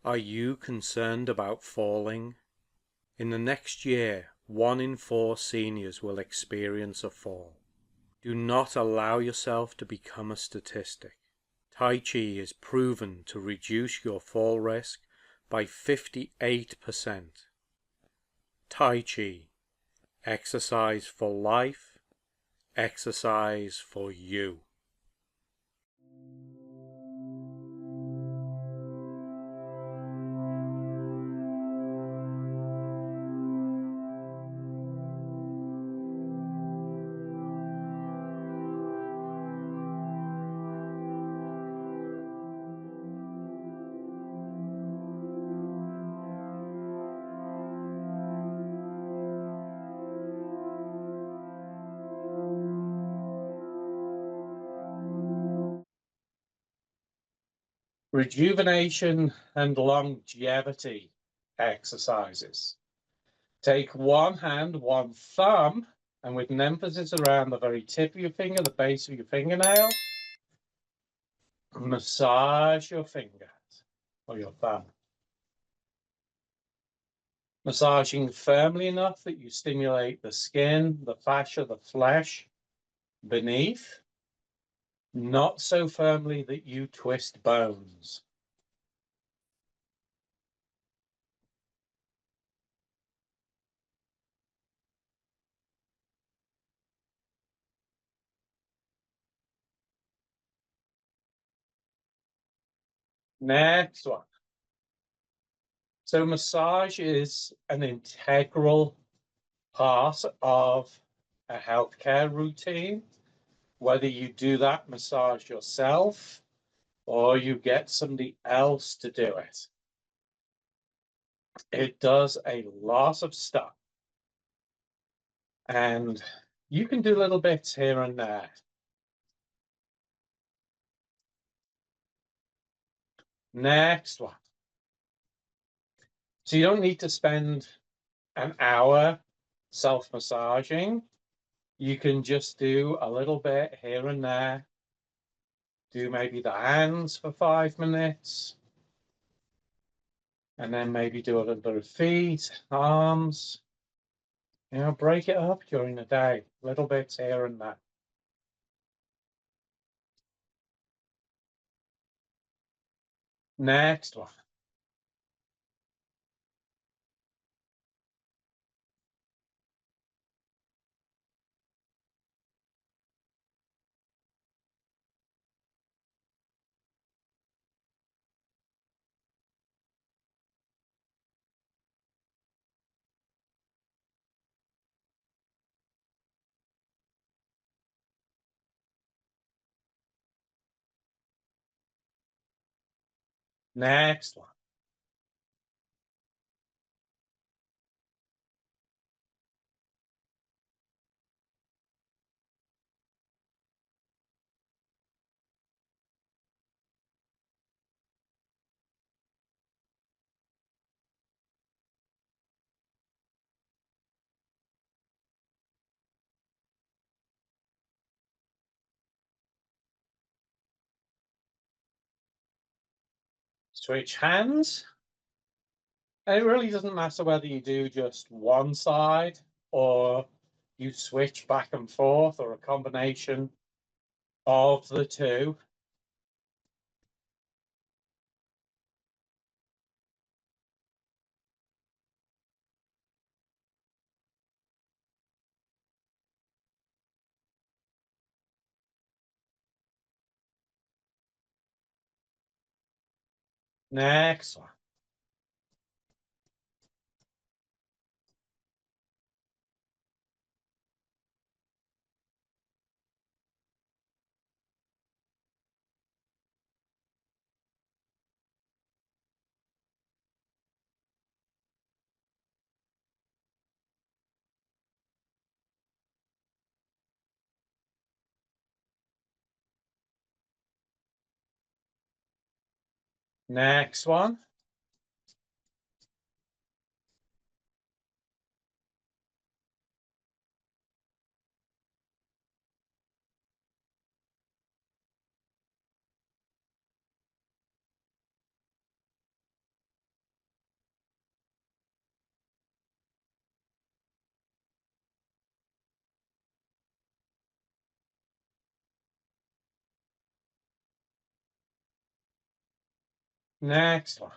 Are you concerned about falling? In the next year, 1 in 4 seniors will experience a fall. Do not allow yourself to become a statistic. Tai Chi is proven to reduce your fall risk by 58%. Tai Chi, exercise for life, exercise for you. Rejuvenation and longevity exercises. Take one hand, one thumb, and with an emphasis around the very tip of your finger, the base of your fingernail, massage your fingers or your thumb. Massaging firmly enough that you stimulate the skin, the fascia, the flesh beneath, not so firmly that you twist bones. Next one. So massage is an integral part of a healthcare routine, whether you do that massage yourself or you get somebody else to do it. It does a lot of stuff. And you can do little bits here and there. Next one. So you don't need to spend an hour self-massaging. You can just do a little bit here and there. Do maybe the hands for 5 minutes. And then maybe do a little bit of feet, arms. You know, break it up during the day, little bits here and there. Next one. Next one. Switch hands. And it really doesn't matter whether you do just one side or you switch back and forth or a combination of the two. Next one. Next one. Next one.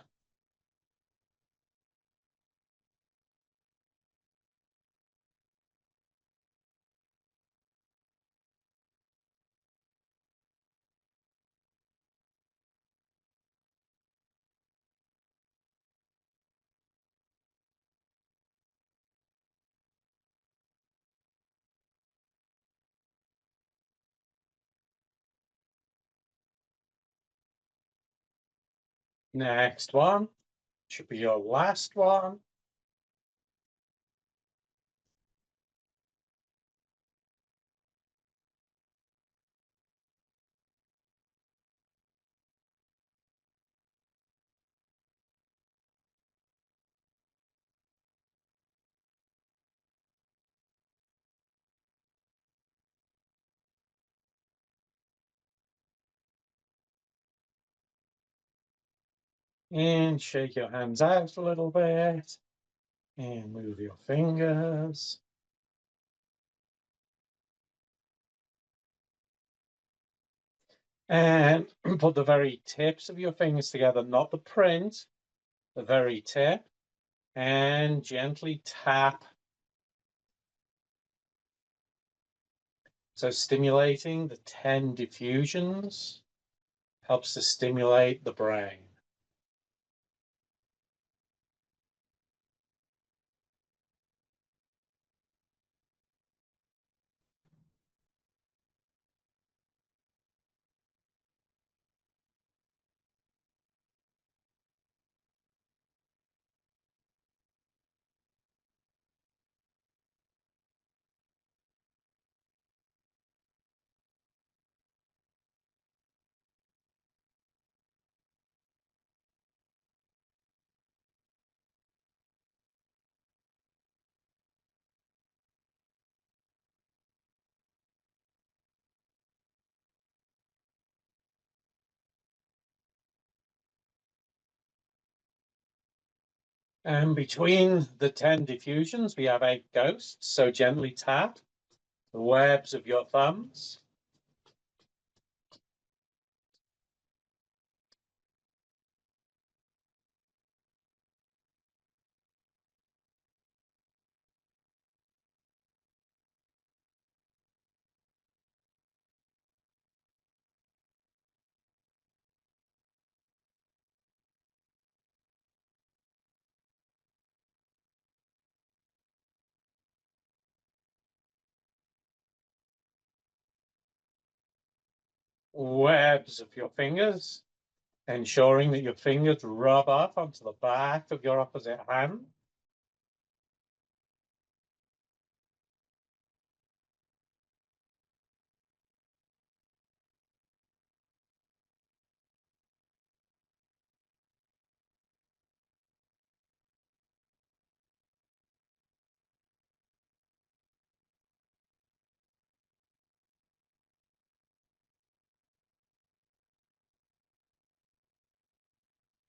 Next one. Should be your last one. And shake your hands out a little bit. And move your fingers. And put the very tips of your fingers together, not the print, the very tip. And gently tap. So stimulating the 10 diffusions helps to stimulate the brain. And between the 10 diffusions, we have 8 ghosts. So gently tap the webs of your thumbs. Webs of your fingers, ensuring that your fingers rub up onto the back of your opposite hand.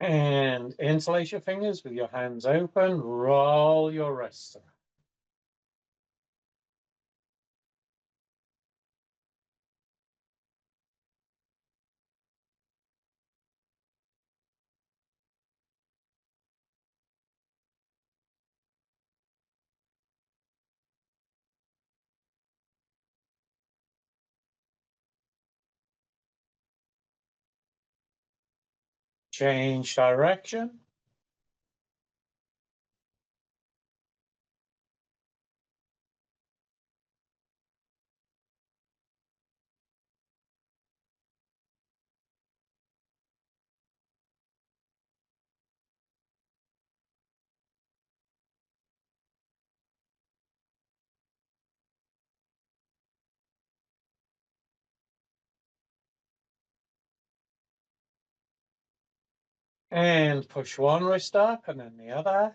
And interlace your fingers with your hands open, roll your wrists around. Change direction. And push one wrist up and then the other.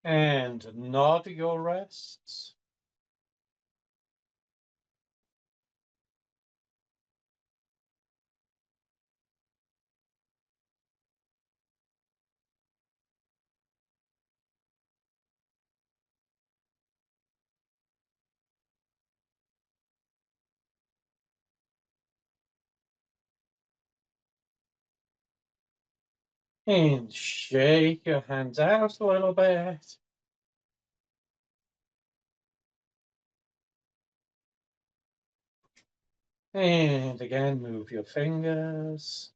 And nod your wrists. And shake your hands out a little bit. And again, move your fingers.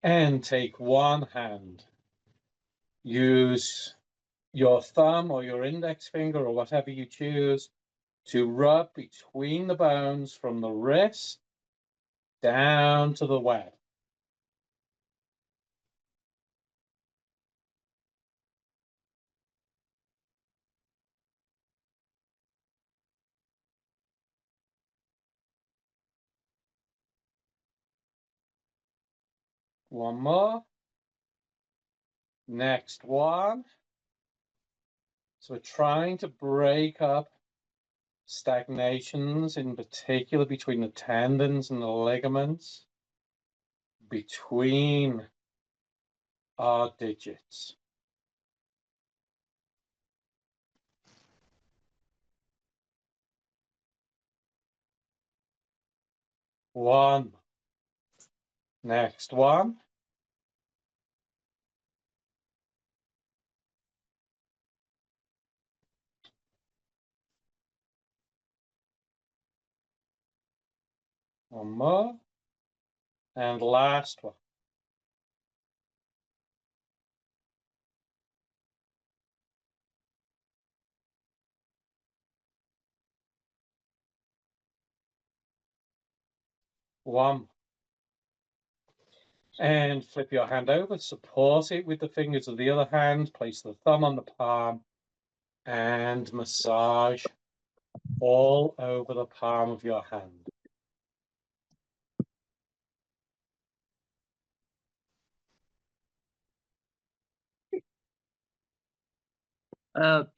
And take one hand. Use your thumb or your index finger or whatever you choose to rub between the bones from the wrist down to the web. One more. Next one. So we're trying to break up stagnations, in particular between the tendons and the ligaments, between our digits. One. Next one. One more. And last one. One. And flip your hand over, support it with the fingers of the other hand, place the thumb on the palm, and massage all over the palm of your hand.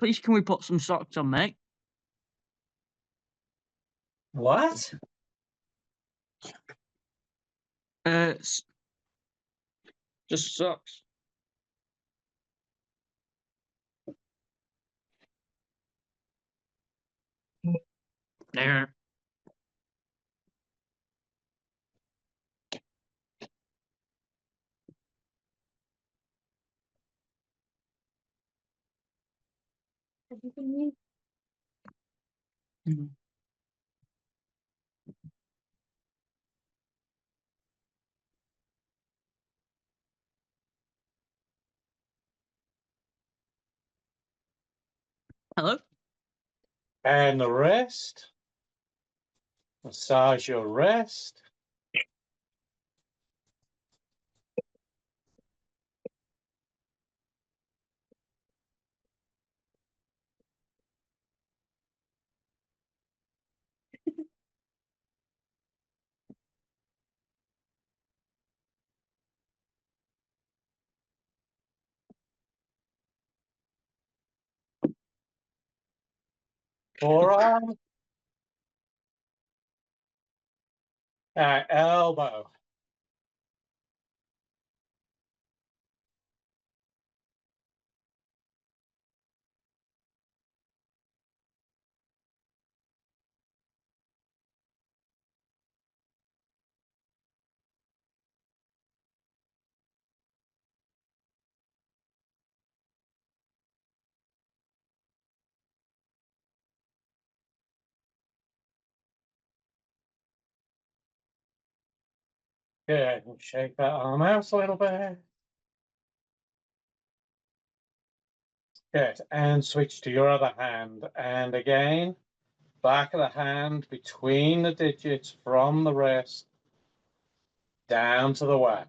Please, can we put some socks on, mate? What? Just socks. There. Hello? And the wrist. Massage your wrist. Forearm. Elbow. Good. Shake that arm out a little bit. Good. And switch to your other hand. And again, back of the hand between the digits from the wrist down to the web.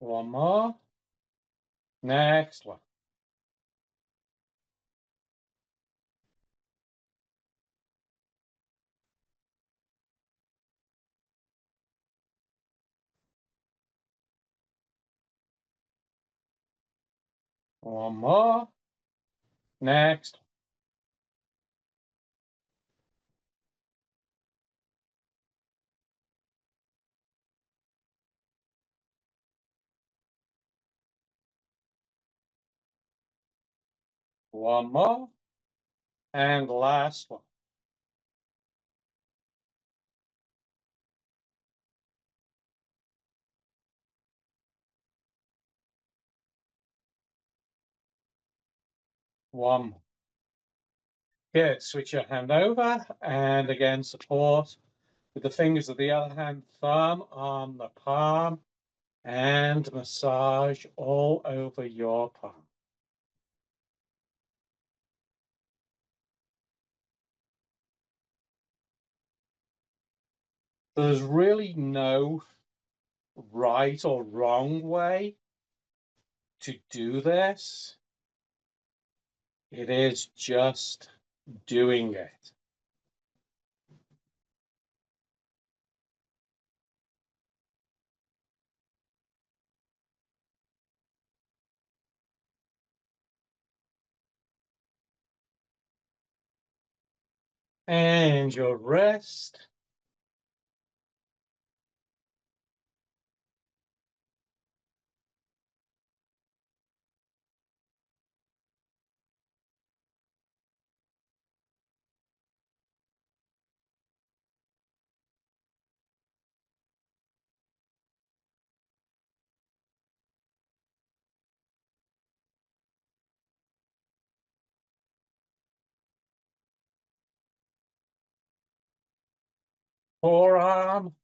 One more. Next one. One more. Next. One more. And last one. One more. Good. Switch your hand over and again support with the fingers of the other hand, thumb on the palm, and massage all over your palm. There's really no right or wrong way to do this. It is just doing it. And your wrist. Forearm.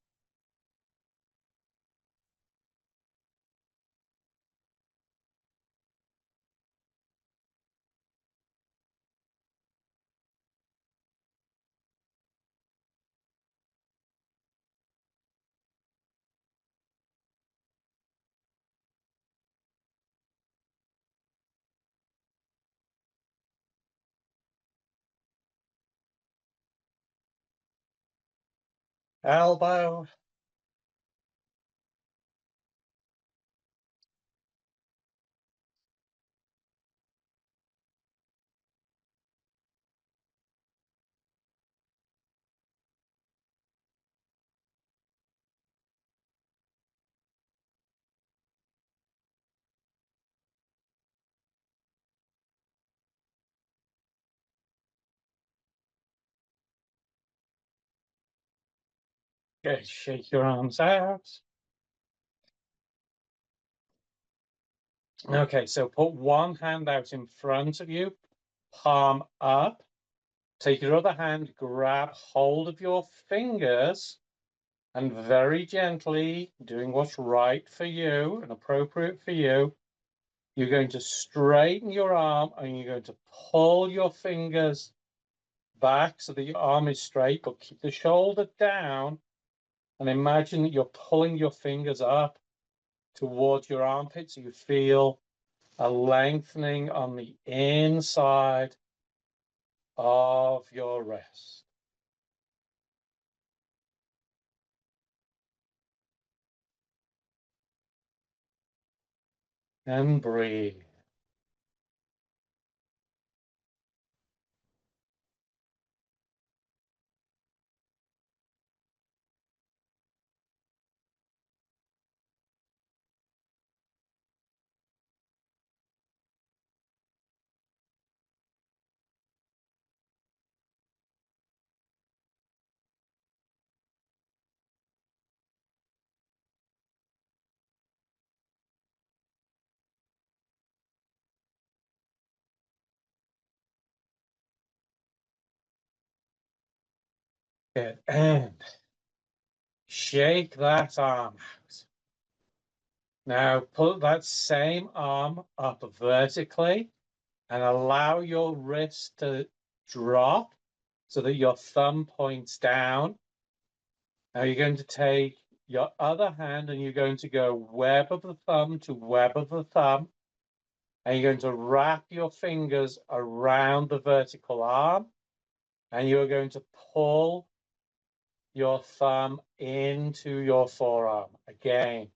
Elbow. Good. Shake your arms out. Okay, so put one hand out in front of you, palm up. Take your other hand, grab hold of your fingers, and very gently, doing what's right for you and appropriate for you, you're going to straighten your arm and you're going to pull your fingers back so that your arm is straight, but keep the shoulder down, and imagine that you're pulling your fingers up towards your armpit so you feel a lengthening on the inside of your wrist. And breathe. Good. And shake that arm out. Now put that same arm up vertically and allow your wrist to drop so that your thumb points down. Now you're going to take your other hand and you're going to go web of the thumb to web of the thumb. And you're going to wrap your fingers around the vertical arm. And you're going to pull your thumb into your forearm. Again,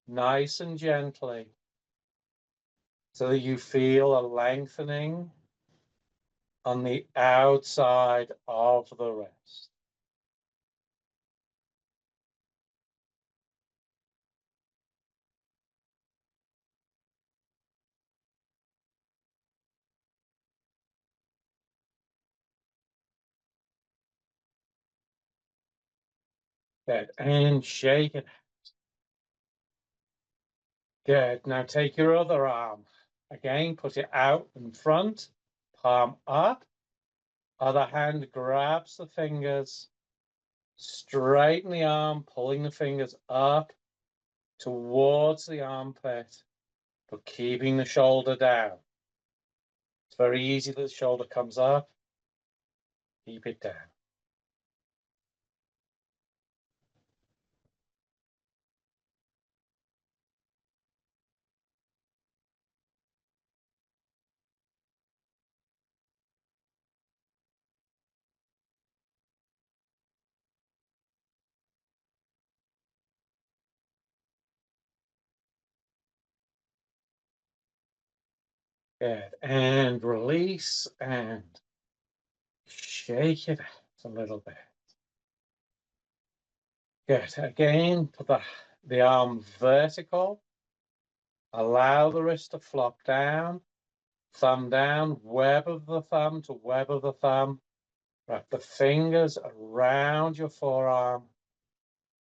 nice and gently, so that you feel a lengthening on the outside of the wrist. Good. And shake it. Good. Now take your other arm. Again, put it out in front, palm up. Other hand grabs the fingers. Straighten the arm, pulling the fingers up towards the armpit, but keeping the shoulder down. It's very easy that the shoulder comes up. Keep it down. Good. And release and shake it out a little bit. Good. Again, put the arm vertical. Allow the wrist to flop down. Thumb down, web of the thumb to web of the thumb. Wrap the fingers around your forearm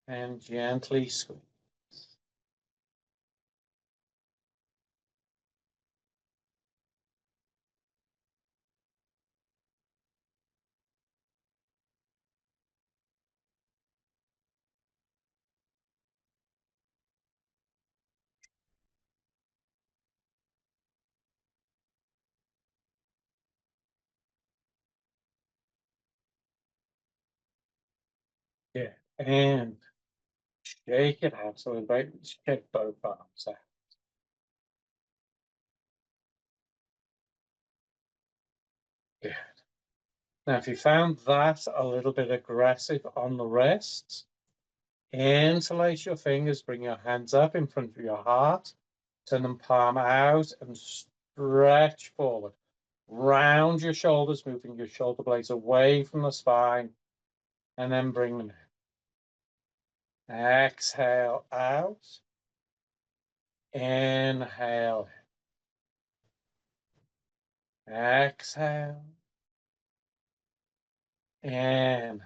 and gently squeeze. Yeah, and shake it out. So invite shake both arms out. Good. Now, if you found that a little bit aggressive on the wrists, interlace your fingers, bring your hands up in front of your heart, turn them palm out and stretch forward. Round your shoulders, moving your shoulder blades away from the spine, and then bring them in. Exhale out. Inhale. Exhale. Inhale.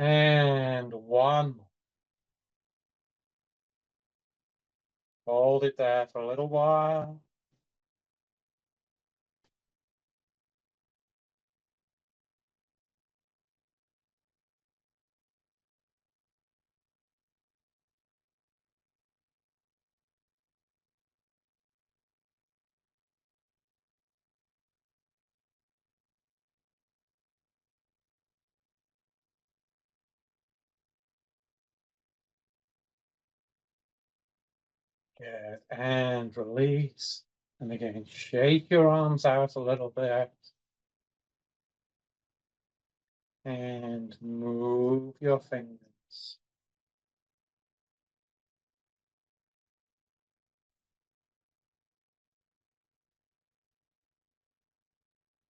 And one more. Hold it there for a little while. Good. And release. And again, shake your arms out a little bit. And move your fingers.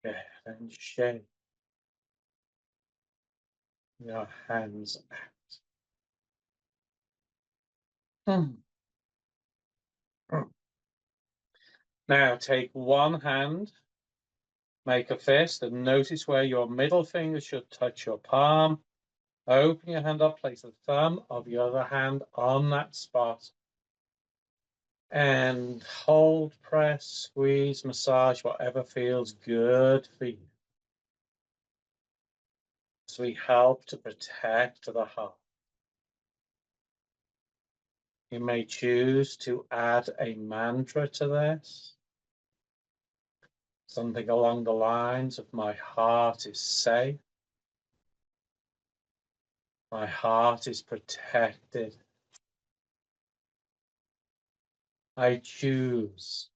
Good. And shake your hands out. Now take one hand Make a fist and notice where your middle finger should touch your palm. Open your hand up, place the thumb of your other hand on that spot. And hold, press, squeeze, massage, whatever feels good for you. As we help to protect the heart. You may choose to add a mantra to this. Something along the lines of my heart is safe. My heart is protected. I choose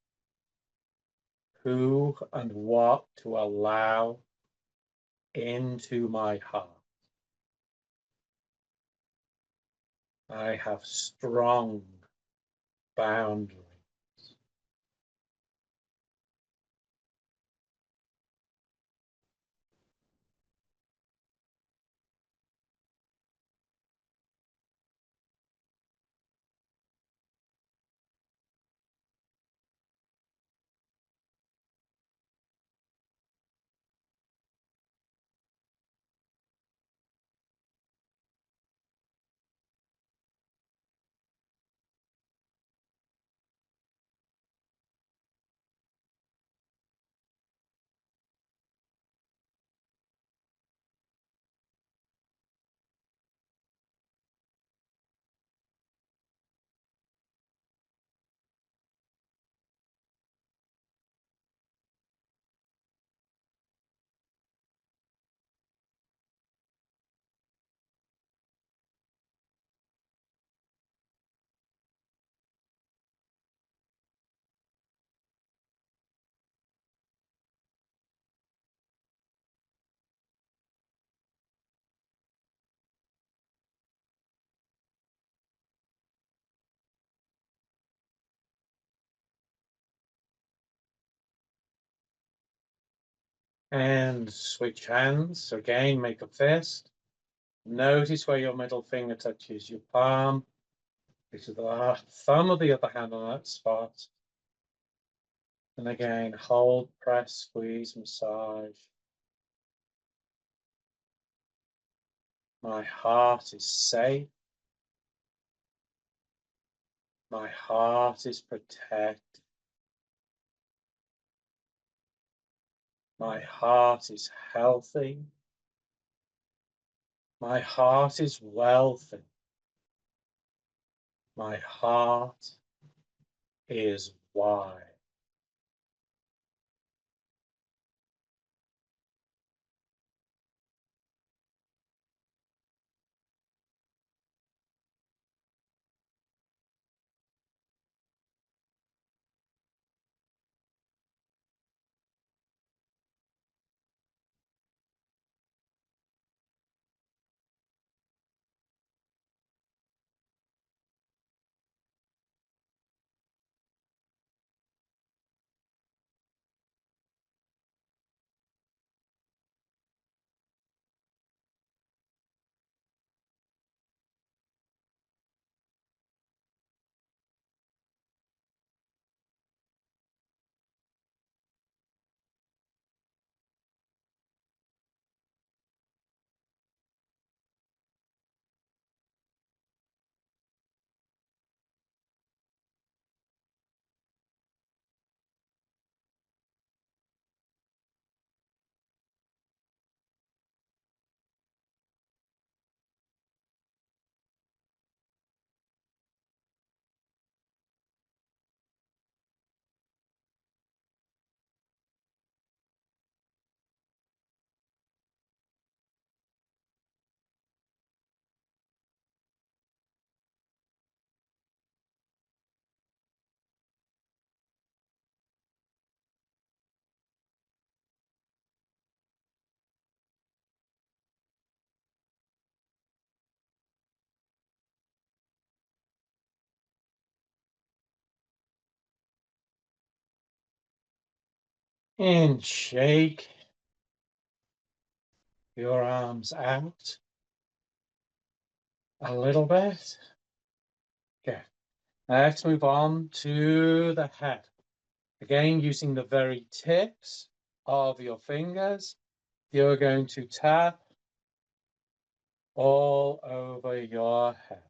who and what to allow into my heart. I have strong boundaries. And switch hands. So again, make a fist. Notice where your middle finger touches your palm. This is the thumb of the other hand on that spot. And again, hold, press, squeeze, massage. My heart is safe. My heart is protected. My heart is healthy. My heart is wealthy. My heart is wise. And shake your arms out a little bit. Good. Let's move on to the head. Again, using the very tips of your fingers, you're going to tap all over your head.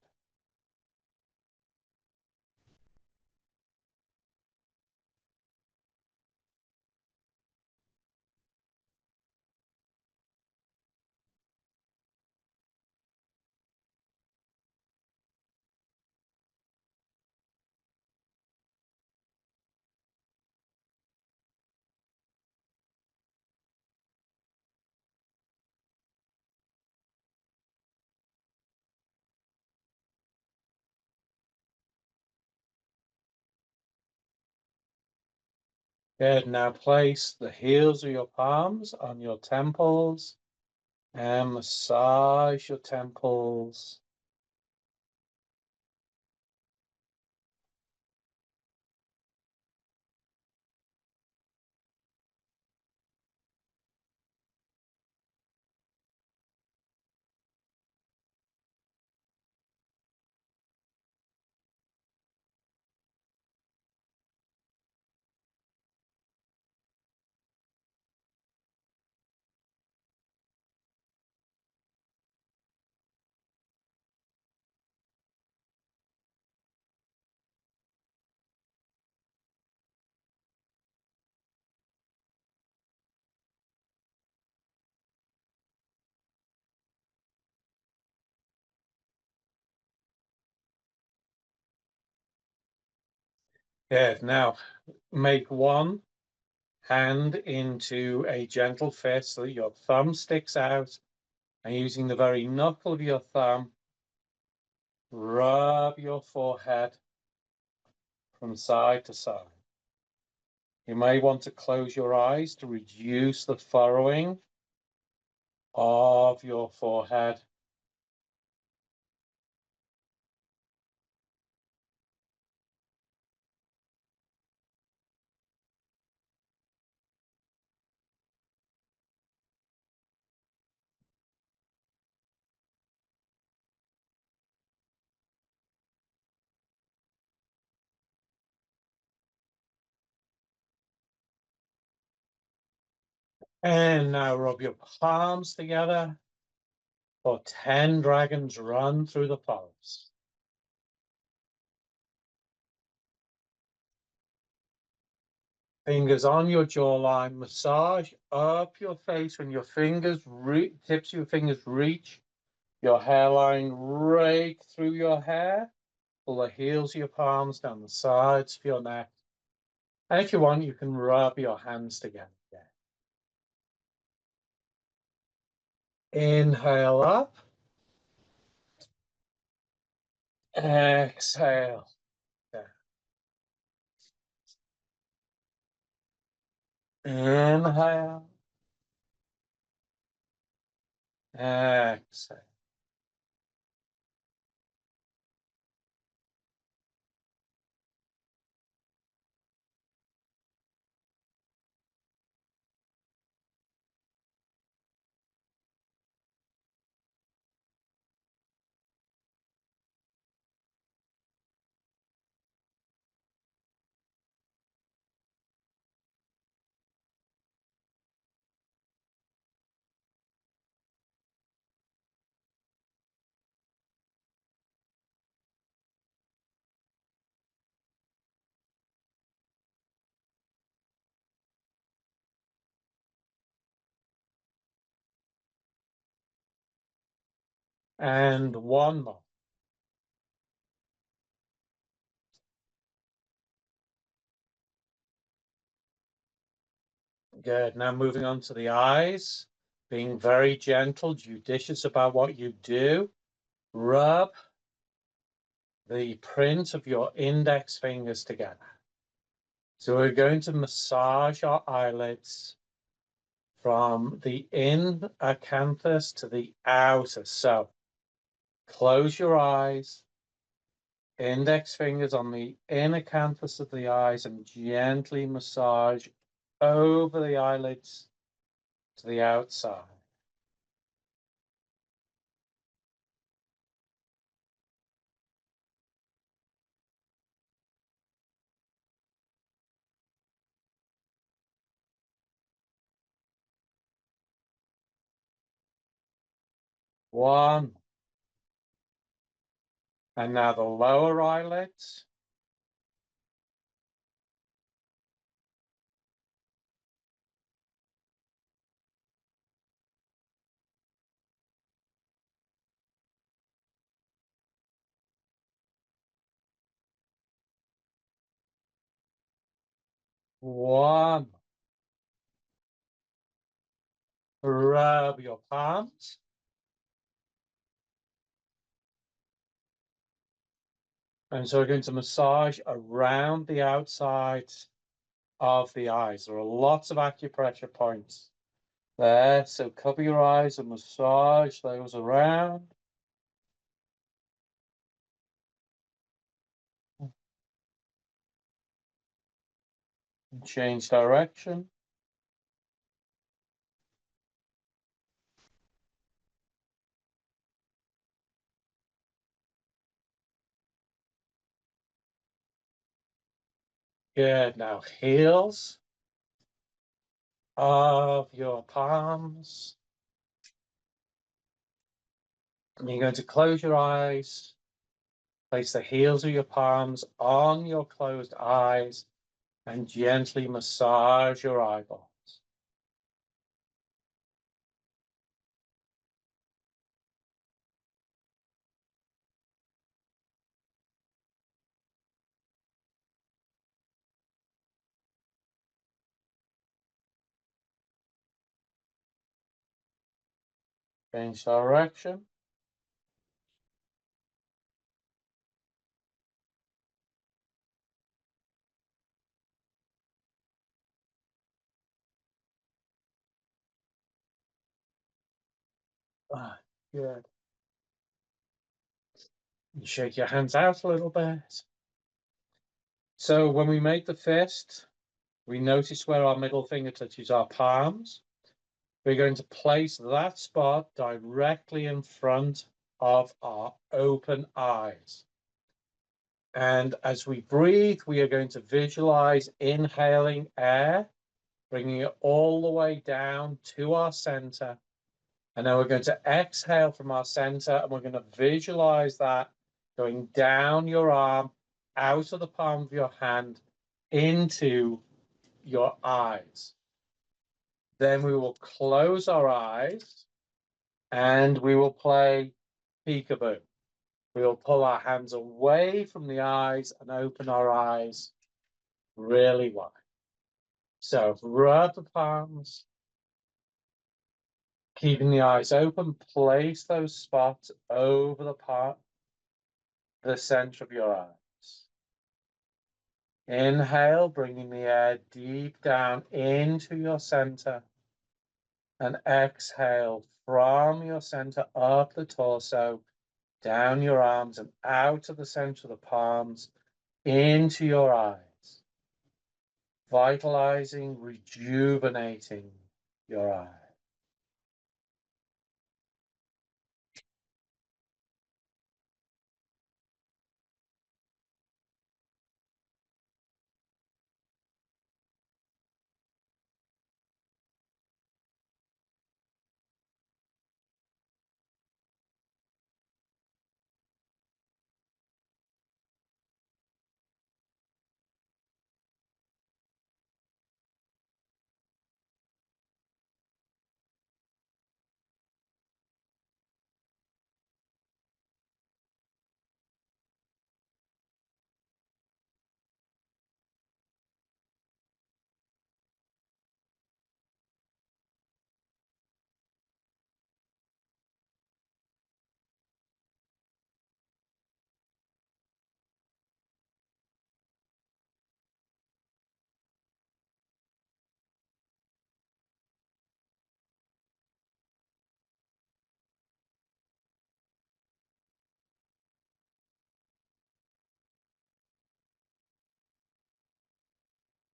Good. Now place the heels of your palms on your temples and massage your temples. Good. Now make one hand into a gentle fist so that your thumb sticks out, and using the very knuckle of your thumb, rub your forehead from side to side. You may want to close your eyes to reduce the furrowing of your forehead. And now rub your palms together for 10 dragons run through the palms. Fingers on your jawline, massage up your face when your tips of your fingers reach your hairline right through your hair. Pull the heels of your palms down the sides of your neck. And if you want, you can rub your hands together. Inhale up. Exhale down. Inhale. Exhale. And one more. Good. Now moving on to the eyes. Being very gentle, judicious about what you do. Rub the print of your index fingers together. So we're going to massage our eyelids from the inner acanthus to the outer. So close your eyes, index fingers on the inner acanthus of the eyes, and gently massage over the eyelids to the outside. 1. And now the lower eyelids. 1. Rub your palms. And so we're going to massage around the outside of the eyes. There are lots of acupressure points there. So cover your eyes and massage those around. And change direction. Good. Now heels of your palms. And you're going to close your eyes. Place the heels of your palms on your closed eyes and gently massage your eyeballs. Change direction. Good. You shake your hands out a little bit. So when we make the fist, we notice where our middle finger touches our palms. We're going to place that spot directly in front of our open eyes. And as we breathe, we are going to visualize inhaling air, bringing it all the way down to our center. And then we're going to exhale from our center, and we're going to visualize that going down your arm, out of the palm of your hand, into your eyes. Then we will close our eyes and we will play peekaboo. We will pull our hands away from the eyes and open our eyes really wide. So rub the palms, keeping the eyes open, place those spots over the center of your eyes. Inhale, bringing the air deep down into your center. And exhale from your center up the torso, down your arms and out of the center of the palms, into your eyes. Vitalizing, rejuvenating your eyes.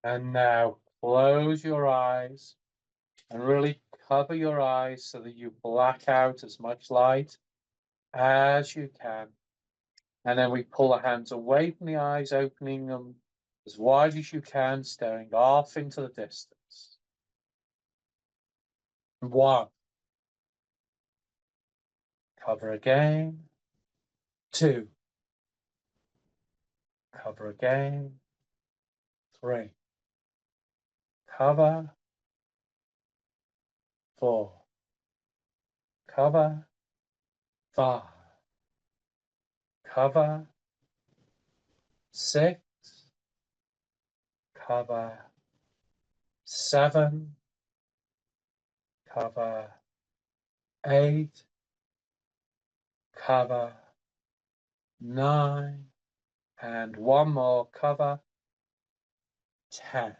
And now close your eyes and really cover your eyes so that you black out as much light as you can. And then we pull the hands away from the eyes, opening them as wide as you can, staring off into the distance. 1. Cover again. 2. Cover again. 3. Cover. 4. Cover. 5. Cover. 6. Cover. 7. Cover. 8. Cover. 9. And one more cover. 10.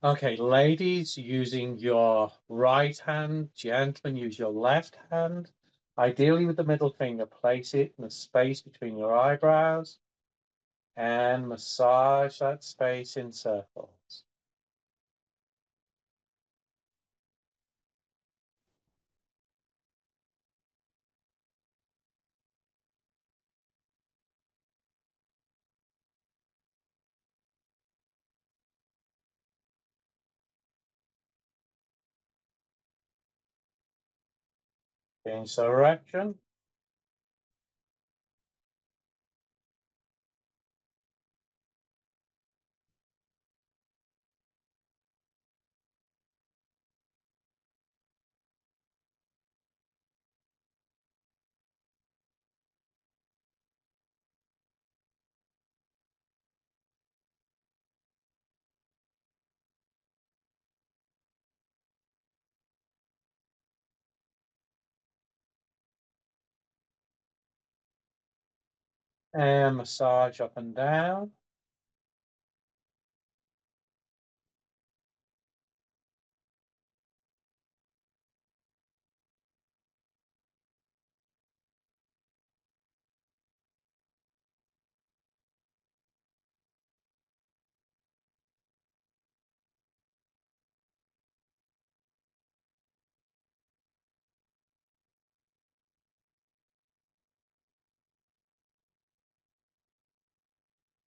Okay, ladies, using your right hand, gentlemen, use your left hand. Ideally with the middle finger, place it in the space between your eyebrows and massage that space in circles. Change direction. And massage up and down.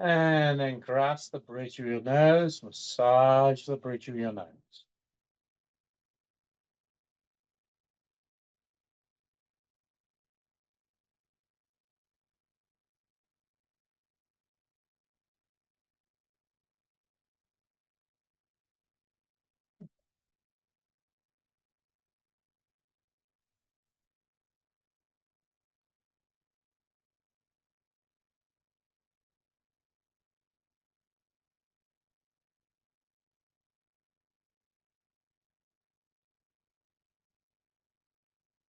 And then grasp the bridge of your nose, massage the bridge of your nose.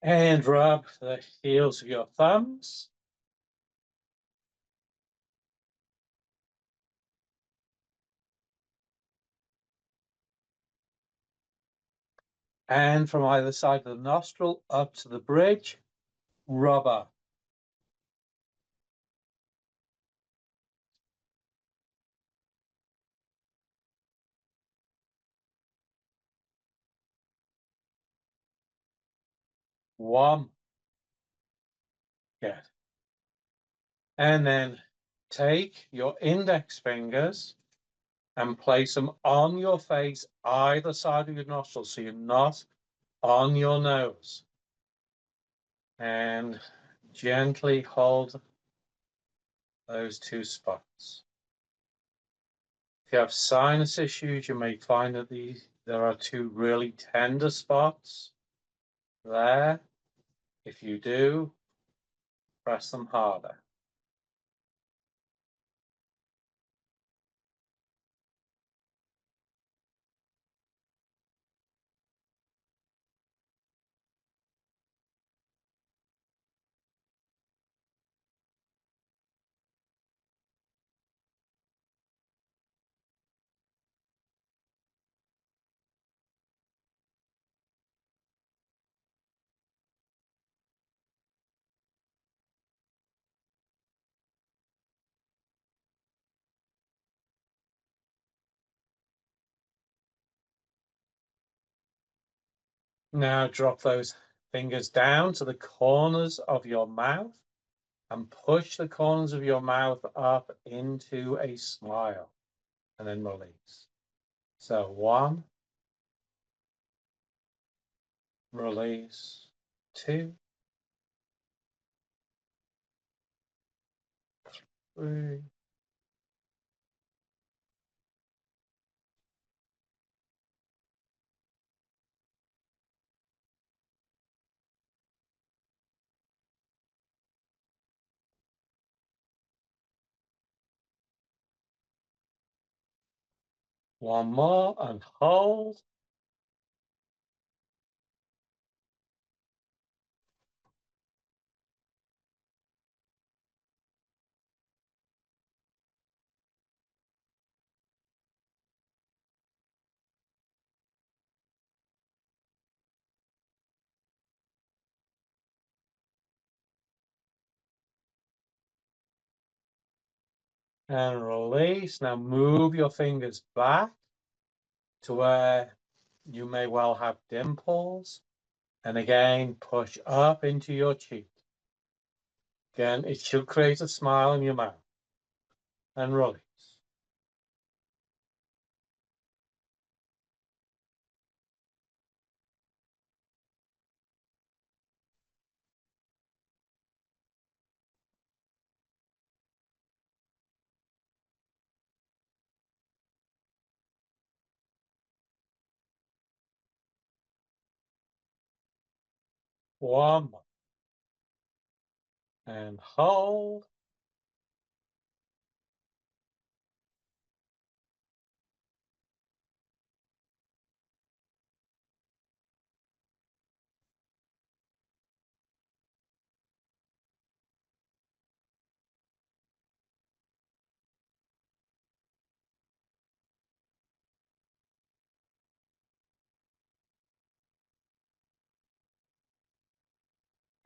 And rub the heels of your thumbs. And from either side of the nostril up to the bridge, rubber. One. Good. And then take your index fingers and place them on your face, either side of your nostrils, so you're not on your nose. And gently hold those 2 spots. If you have sinus issues, you may find that there are 2 really tender spots there. If you do, press them harder. Now drop those fingers down to the corners of your mouth and push the corners of your mouth up into a smile and then release. So 1, release, 2, 3. One more and hold. And release. Now move your fingers back to where you may well have dimples. And again, push up into your cheek. Again, it should create a smile in your mouth. And release. One more. And hold.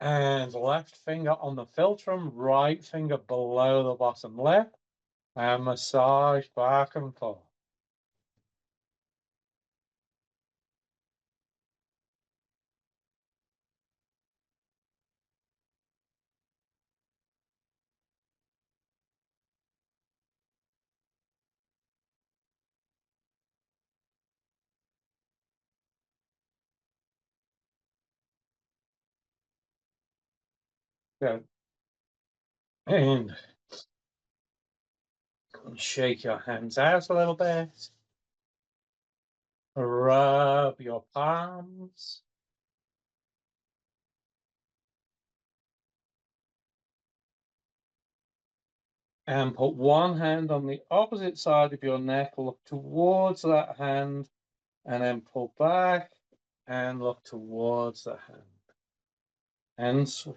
And left finger on the philtrum, right finger below the bottom lip. And massage back and forth. Good. And shake your hands out a little bit. Rub your palms. And put one hand on the opposite side of your neck, look towards that hand, and then pull back and look towards the hand. And switch.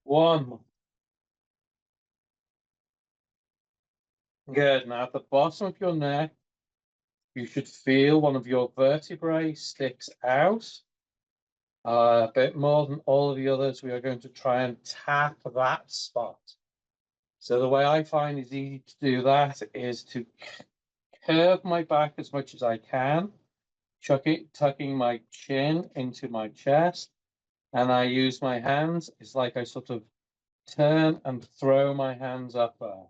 One more. Good. Now at the bottom of your neck, you should feel one of your vertebrae sticks out. A bit more than all of the others. We are going to try and tap that spot. So the way I find is easy to do that is to curve my back as much as I can, tucking my chin into my chest, and I use my hands. It's like I sort of turn and throw my hands up there.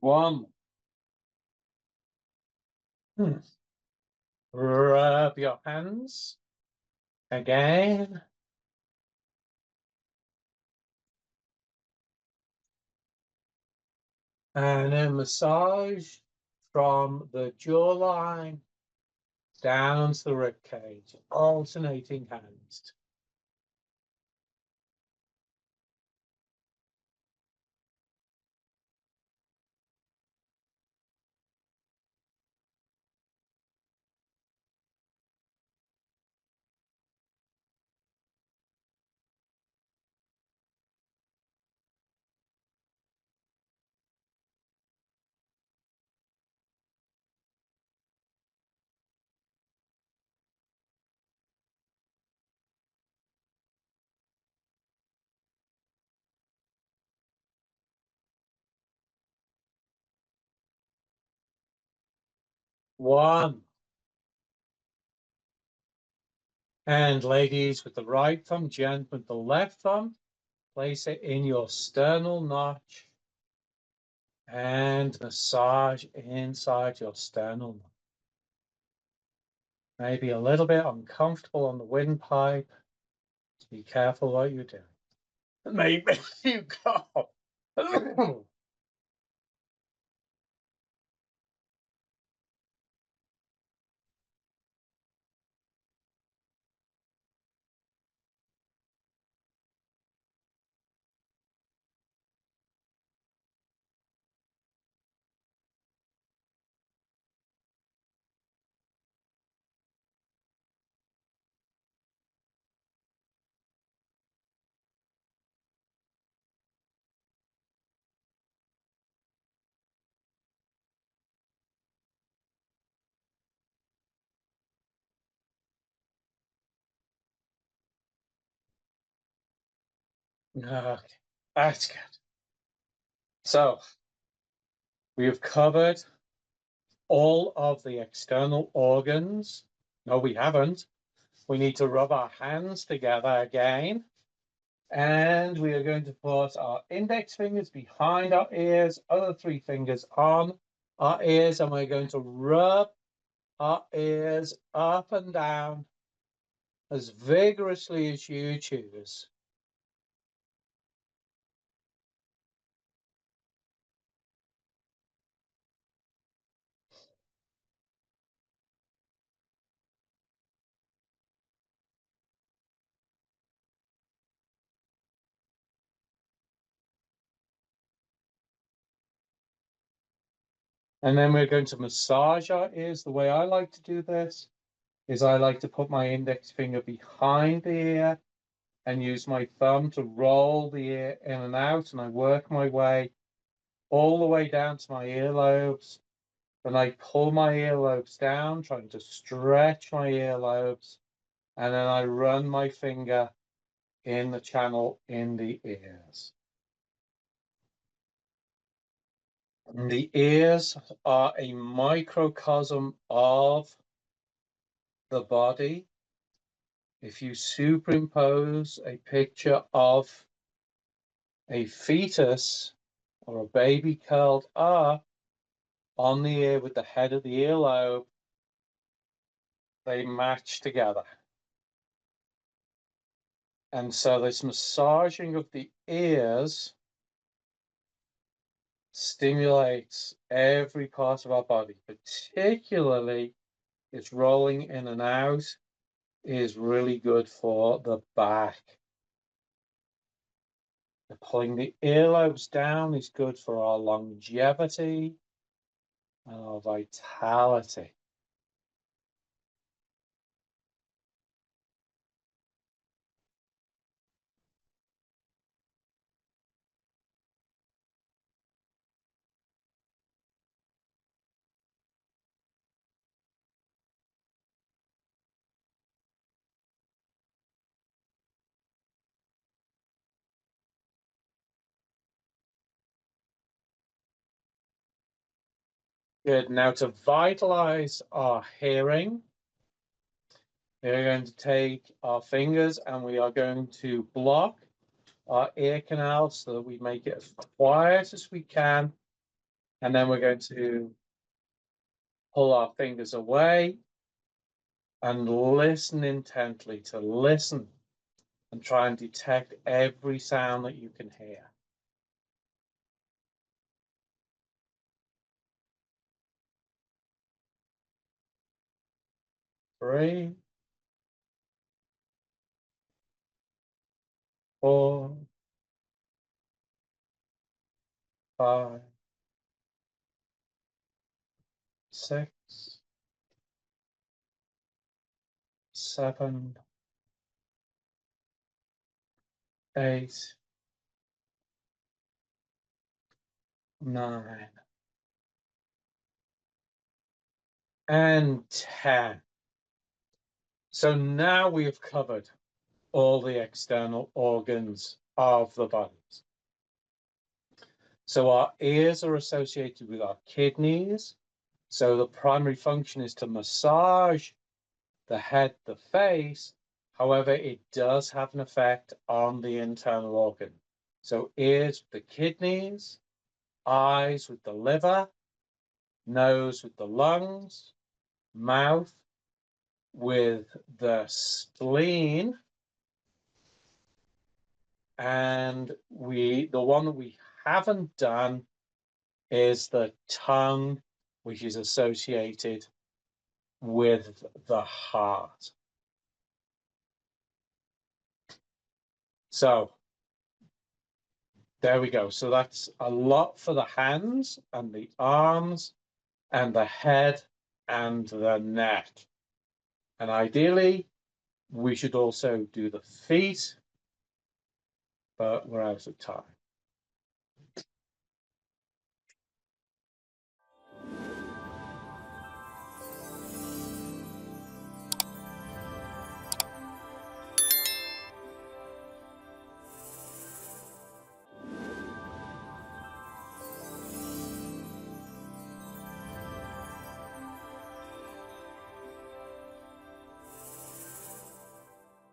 One. Rub your hands again. And then massage from the jawline down to the rib cage, alternating hands. One. And ladies, with the right thumb, gent with the left thumb, place it in your sternal notch and massage inside your sternal notch. Maybe a little bit uncomfortable on the windpipe. Be careful what you're doing. Maybe you go. Okay, that's good. So we have covered all of the external organs. No, we haven't. We need to rub our hands together again. And we are going to put our index fingers behind our ears, other three fingers on our ears, and we're going to rub our ears up and down as vigorously as you choose. And then we're going to massage our ears. The way I like to do this is I like to put my index finger behind the ear and use my thumb to roll the ear in and out, and I work my way all the way down to my earlobes. Then I pull my earlobes down, trying to stretch my earlobes, and then I run my finger in the channel in the ears. And the ears are a microcosm of the body. If you superimpose a picture of a fetus or a baby curled up on the ear with the head of the earlobe, they match together. And so this massaging of the ears stimulates every part of our body, particularly its rolling in and out is really good for the back. Pulling the earlobes down is good for our longevity and our vitality. Good. Now to vitalize our hearing, we're going to take our fingers and we are going to block our ear canal so that we make it as quiet as we can And then we're going to pull our fingers away and listen intently, to listen and try and detect every sound that you can hear. 3, 4, 5, 6, 7, 8, 9, and 10. So now we have covered all the external organs of the body. So our ears are associated with our kidneys. So the primary function is to massage the head, the face. However, it does have an effect on the internal organ. So ears with the kidneys, eyes with the liver, nose with the lungs, mouth with the spleen, and the one that we haven't done is the tongue, which is associated with the heart. So there we go. So that's a lot for the hands and the arms and the head and the neck. And ideally, we should also do the feet, but we're out of time.